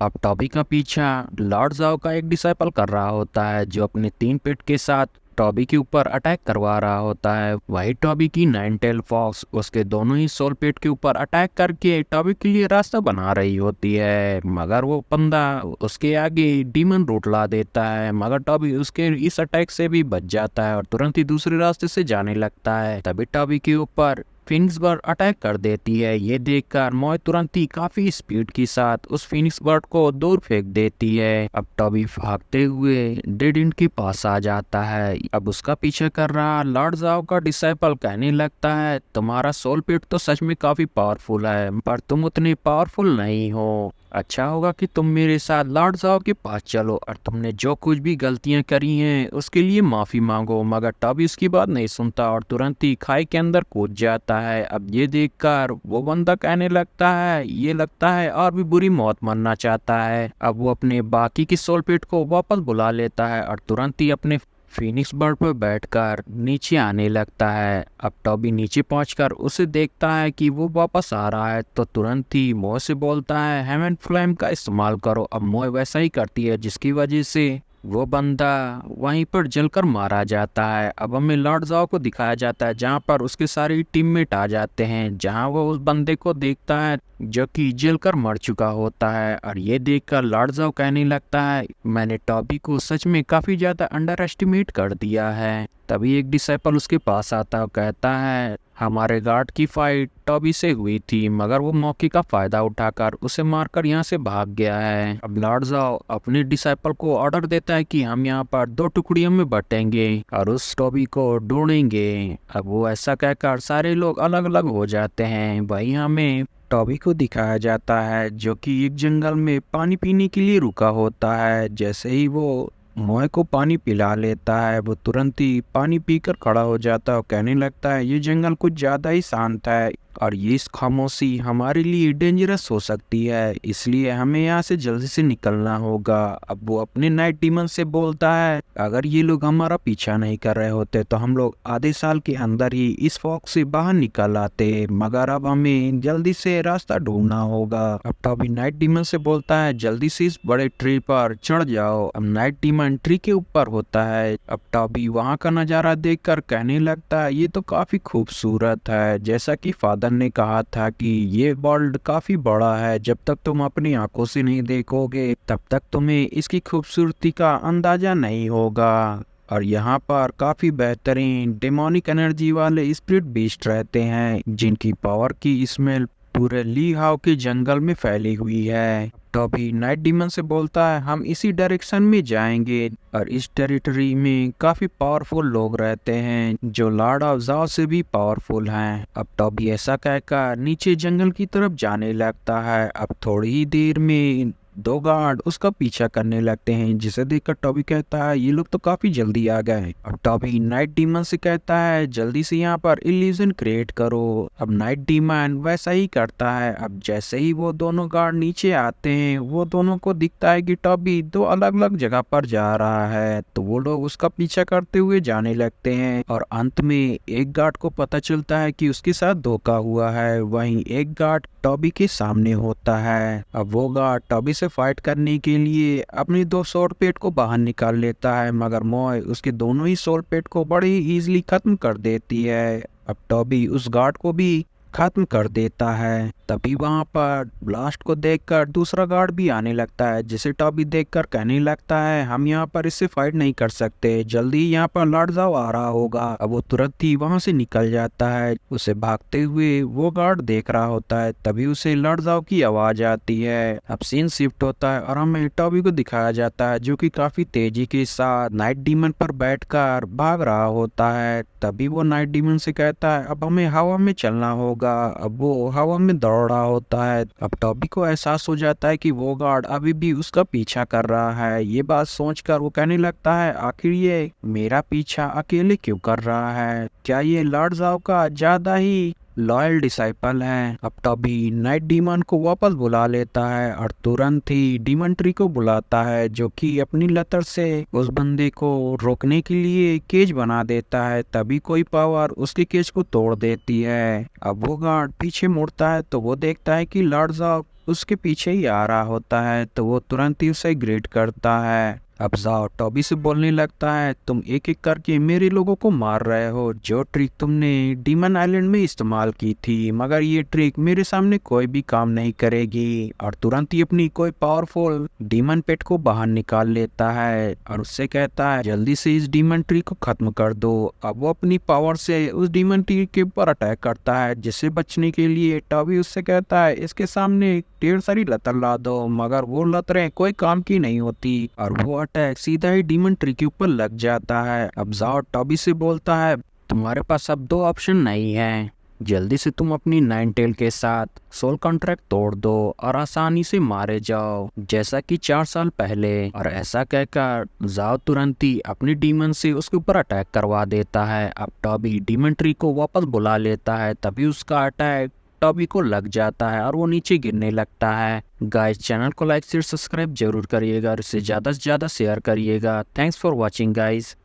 अब टॉबी का पीछा लॉर्ड जाओ का एक डिसाइपल कर रहा होता है जो अपने 3 पेट के साथ टॉबी के ऊपर अटैक करवा रहा होता है। वही टॉबी की 9 टेल फॉक्स उसके दोनों ही सोल पेट के ऊपर अटैक करके टॉबी के लिए रास्ता बना रही होती है, मगर वो बंदा उसके आगे डीमन रूट ला देता है। मगर टॉबी उसके इस अटैक से भी बच जाता है और तुरंत ही दूसरे रास्ते से जाने लगता है। तभी टॉबी के ऊपर फिनिक्स बर्ड अटैक कर देती है। ये देखकर मॉय तुरंत ही काफी स्पीड के साथ उस फिनिक्स बर्ड को दूर फेंक देती है। अब टॉबी भागते हुए डेड एंड के पास आ जाता है। अब उसका पीछे कर रहा लॉर्ड जाओ का डिसाइपल कहने लगता है, तुम्हारा सोल पेट तो सच में काफी पावरफुल है, पर तुम उतने पावरफुल नहीं हो। अच्छा होगा कि तुम मेरे साथ लॉर्ड जाओ के पास चलो और तुमने जो कुछ भी गलतियां करी हैं उसके लिए माफी मांगो। मगर टॉबी उसकी बात नहीं सुनता और तुरंत ही खाई के अंदर कूद जाता है। अब ये देखकर वो बंदा कहने लगता है, ये लगता है और भी बुरी मौत मरना चाहता है। अब वो अपने बाकी की सोल पेट को वापस बुला लेता है और तुरंत ही अपने फिनिक्स बर्ड पर बैठकर नीचे आने लगता है। अब टॉबी नीचे पहुंचकर उसे देखता है कि वो वापस आ रहा है तो तुरंत ही मोह से बोलता है, हेवन फ्लेम का इस्तेमाल करो। अब मोह वैसा ही करती है जिसकी वजह से वो बंदा वहीं पर जलकर मारा जाता है। अब हमें लॉर्ड जाओ को दिखाया जाता है जहां पर उसके सारे टीममेट आ जाते हैं, जहां वो उस बंदे को देखता है जो कि जलकर मर चुका होता है। और ये देखकर लॉर्ड जाओ कहने लगता है, मैंने टॉबी को सच में काफी ज्यादा अंडर एस्टिमेट कर दिया है। तभी एक डिसाइपल उसके पास आता और कहता है, हमारे गार्ड की फाइट टॉबी से हुई थी, मगर वो मौके का फायदा उठाकर उसे मारकर यहाँ से भाग गया है। अब लॉर्ड जाओ अपने डिसाइपल को ऑर्डर देता है कि हम यहाँ पर 2 टुकड़ियों में बटेंगे और उस टॉबी को ढूंढेंगे। अब वो ऐसा कहकर सारे लोग अलग अलग हो जाते हैं। वही हमें टॉबी को दिखाया जाता है जो कि एक जंगल में पानी पीने के लिए रुका होता है। जैसे ही वो मोए को पानी पिला लेता है वो तुरंत ही पानी पीकर खड़ा हो जाता है और कहने लगता है, ये जंगल कुछ ज्यादा ही शांत है और ये इस खामोशी हमारे लिए डेंजरस हो सकती है, इसलिए हमें यहाँ से जल्दी से निकलना होगा। अब वो अपने नाइट डीमन से बोलता है, अगर ये लोग हमारा पीछा नहीं कर रहे होते तो हम लोग आधे साल के अंदर ही इस फॉग से बाहर निकल आते, मगर अब हमें जल्दी से रास्ता ढूंढना होगा। अब टॉबी नाइट डीमन से बोलता है, जल्दी से इस बड़े ट्री पर चढ़ जाओ। अब नाइट डीमन ट्री के ऊपर होता है। अब टॉबी वहाँ का नजारा देखकर कहने लगता है, ये तो काफी खूबसूरत है। जैसा कि फादर ने कहा था कि ये वर्ल्ड काफी बड़ा है, जब तक तुम अपनी आंखों से नहीं देखोगे तब तक तुम्हें इसकी खूबसूरती का अंदाजा नहीं होगा। और यहाँ पर काफी बेहतरीन डेमोनिक एनर्जी वाले स्पिरिट बीस्ट रहते हैं जिनकी पावर की स्मेल पूरे ली हाव के जंगल में फैली हुई है। टॉबी नाइट डीमन से बोलता है, हम इसी डायरेक्शन में जाएंगे और इस टेरिटरी में काफी पावरफुल लोग रहते हैं जो लॉर्ड ऑफ जाओ से भी पावरफुल हैं। अब टॉबी ऐसा कहकर नीचे जंगल की तरफ जाने लगता है। अब थोड़ी ही देर में 2 गार्ड उसका पीछा करने लगते हैं, जिसे देखकर टॉबी कहता है, ये लोग तो काफी जल्दी आ गए। अब टॉबी नाइट डीमन से कहता है, जल्दी से यहाँ पर इल्यूजन क्रिएट करो। अब नाइट डीमन वैसा ही करता है। अब जैसे ही वो दोनों गार्ड नीचे आते हैं वो दोनों को दिखता है कि टॉबी 2 अलग अलग जगह पर जा रहा है, तो वो लोग उसका पीछा करते हुए जाने लगते हैं। और अंत में एक गार्ड को पता चलता है कि उसके साथ धोखा हुआ है। वहीं एक गार्ड टॉबी के सामने होता है। अब वो गार्ड टॉबी से फाइट करने के लिए अपनी 2 सोल पेट को बाहर निकाल लेता है, मगर मॉय उसके दोनों ही सोल पेट को बड़े ही इजीली खत्म कर देती है। अब टॉबी उस गार्ड को भी खत्म कर देता है। तभी वहां पर ब्लास्ट को देखकर दूसरा गार्ड भी आने लगता है, जिसे टॉबी देखकर कहने लगता है, हम यहाँ पर इससे फाइट नहीं कर सकते, जल्दी यहाँ पर लॉर्ड जाओ आ रहा होगा। अब वो तुरंत ही वहां से निकल जाता है। उसे भागते हुए वो गार्ड देख रहा होता है, तभी उसे लॉर्ड जाओ की आवाज आती है। अब सीन शिफ्ट होता है और हमें टॉबी को दिखाया जाता है जो कि काफी तेजी के साथ नाइट डीमन पर बैठकर भाग रहा होता है। तभी वो नाइट डीमन से कहता है, अब हमें हवा में चलना होगा। अब वो हवा में दौड़ रहा होता है। अब टॉबी को एहसास हो जाता है कि वो गार्ड अभी भी उसका पीछा कर रहा है। ये बात सोचकर वो कहने लगता है, आखिर ये मेरा पीछा अकेले क्यों कर रहा है? क्या ये लॉर्ड जाओ का ज्यादा ही लॉयल डिसाइपल है? अब टॉबी नाइट डीमन को वापस बुला लेता है और तुरंत ही डीमन ट्री को बुलाता है जो कि अपनी लतर से उस बंदे को रोकने के लिए केज बना देता है। तभी कोई पावर उसके केज को तोड़ देती है। अब वो गार्ड पीछे मुड़ता है तो वो देखता है कि लॉर्ड जाओ उसके पीछे ही आ रहा होता है तो वो तुरंत ही उसे ग्रीट करता है। अब जाओ टॉबी से बोलने लगता है, तुम एक एक करके मेरे लोगों को मार रहे हो। जो ट्रिक तुमने डीमन आइलैंड में इस्तेमाल की थी, मगर ये ट्रिक मेरे सामने कोई भी काम नहीं करेगी। और तुरंत ही अपनी कोई पावरफुल डीमन पेट को बाहर निकाल लेता है और उससे कहता है, जल्दी से इस डीमन ट्री को खत्म कर दो। अब वो अपनी पावर से उस डीमन ट्री के ऊपर अटैक करता है, जिससे बचने के लिए टॉबी उससे कहता है, इसके सामने ढेर सारी लतर ला दो। मगर वो लतरें कोई काम की नहीं होती और वो अटैक सीधा ही डीमन ट्री के ऊपर लग जाता है। अब जाओ टॉबी से बोलता है, तुम्हारे पास अब दो ऑप्शन नहीं है, जल्दी से तुम अपनी नाइन टेल के साथ सोल कॉन्ट्रैक्ट तोड़ दो और आसानी से मारे जाओ जैसा कि 4 साल पहले। और ऐसा कहकर जाओ तुरंत ही अपनी डीमन से उसके ऊपर अटैक करवा देता है। अब टॉबी डीमन ट्री को वापस बुला लेता है, तभी उसका अटैक टॉबी को लग जाता है और वो नीचे गिरने लगता है। गाइस, चैनल को लाइक शेयर सब्सक्राइब जरूर करिएगा और इसे ज़्यादा से ज़्यादा शेयर करिएगा। Thanks for watching guys.